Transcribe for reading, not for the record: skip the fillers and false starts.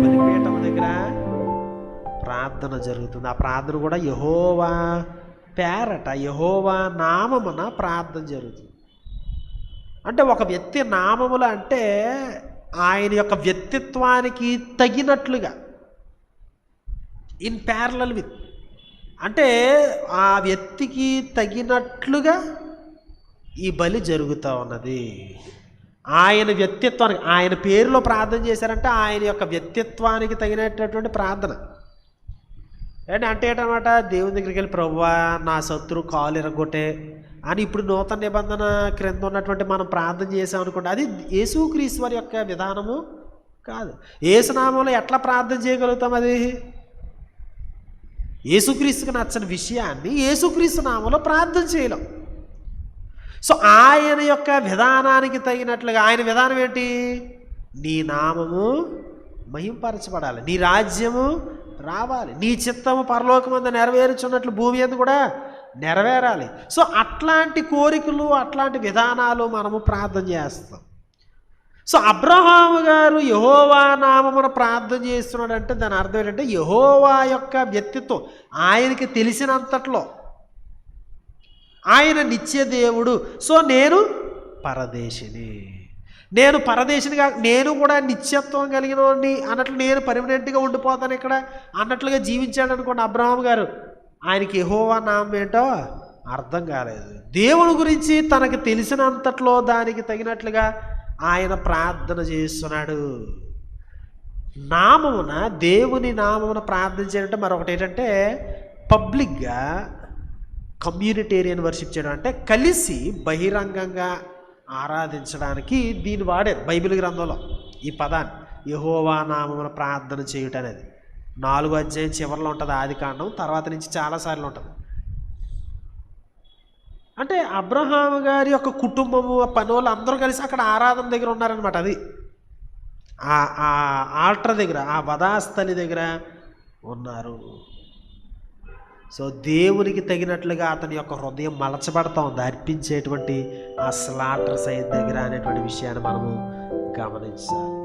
బలిపీఠం దగ్గర ప్రార్థన జరుగుతుంది. ఆ ప్రార్థన కూడా యెహోవా పేరట, యెహోవా నామమున ప్రార్థన జరుగుతుంది. అంటే ఒక వ్యక్తి నామములు అంటే ఆయన యొక్క వ్యక్తిత్వానికి తగినట్లుగా, ఇన్ ప్యారలల్ విత్, అంటే ఆ వ్యక్తికి తగినట్లుగా ఈ బలి జరుగుతూ ఉన్నది. ఆయన వ్యక్తిత్వానికి, ఆయన పేరులో ప్రార్థన చేశారంటే ఆయన యొక్క వ్యక్తిత్వానికి తగినటువంటి ప్రార్థన. అంటే ఏంటన్నమాట, దేవుని దగ్గరికి వెళ్ళి ప్రభువా నా శత్రువు కాలు ఇరగొట్టే అని ఇప్పుడు నూతన నిబంధన క్రింద ఉన్నటువంటి మనం ప్రార్థన చేసామనుకోండి, అది యేసుక్రీస్తు వారి యొక్క విధానము కాదు. యేసునామంలో ఎట్లా ప్రార్థన చేయగలుగుతాం? అది యేసుక్రీస్తుకు నచ్చని విషయాన్ని యేసుక్రీస్తు నామంలో ప్రార్థన చేయలేం. సో ఆయన యొక్క విధానానికి తగినట్లుగా, ఆయన విధానం ఏంటి? నీ నామము మహింపరచబడాలి, నీ రాజ్యము రావాలి, నీ చిత్తము పరలోకమందు నెరవేర్చున్నట్లు భూమి మీద కూడా నెరవేరాలి. సో అట్లాంటి కోరికలు, అట్లాంటి విధానాలు మనము ప్రార్థన చేస్తాం. సో అబ్రహాము గారు యెహోవా నామమున ప్రార్థన చేస్తున్నాడంటే దాని అర్థం ఏంటంటే యెహోవా యొక్క వ్యక్తిత్వం ఆయనకి తెలిసినంతట్లో ఆయన నిత్య దేవుడు. సో నేను పరదేశిని, నేను పరదేశినిగా, నేను కూడా నిత్యత్వం కలిగిన వాడిని అన్నట్లు, నేను పర్మనెంట్గా ఉండిపోతాను ఇక్కడ అన్నట్లుగా జీవించాడు అనుకోండి అబ్రహాం గారు. ఆయనకి యెహోవా నామం ఏంటో అర్థం కాలేదు. దేవుని గురించి తనకు తెలిసినంతట్లో దానికి తగినట్లుగా ఆయన ప్రార్థన చేస్తున్నాడు. నామమున, దేవుని నామమున ప్రార్థన చేయాలంటే మరొకటి ఏంటంటే పబ్లిక్గా కమ్యూనిటేరియన్ వర్షిప్ చేయడం, అంటే కలిసి బహిరంగంగా ఆరాధించడానికి దీన్ని వాడారు బైబిల్ గ్రంథంలో ఈ పదాన్ని, యెహోవా నామమున ప్రార్థన చేయుట అనేది. 4వ అధ్యాయం చివరిలో ఉంటుంది ఆదికాండం, తర్వాత నుంచి చాలాసార్లు ఉంటుంది. అంటే అబ్రహాము గారి యొక్క కుటుంబము, పనులు అందరూ కలిసి అక్కడ ఆరాధన దగ్గర ఉన్నారనమాట. అది ఆ ఆల్టర్ దగ్గర, ఆ వధాస్థలి దగ్గర ఉన్నారు. సో దేవునికి తగినట్లుగా అతని యొక్క హృదయం మలచబడతా ఉంది అర్పించేటువంటి ఆ స్లాటర్ సైడ్ దగ్గర అనేటువంటి విషయాన్ని మనము గమనించాలి.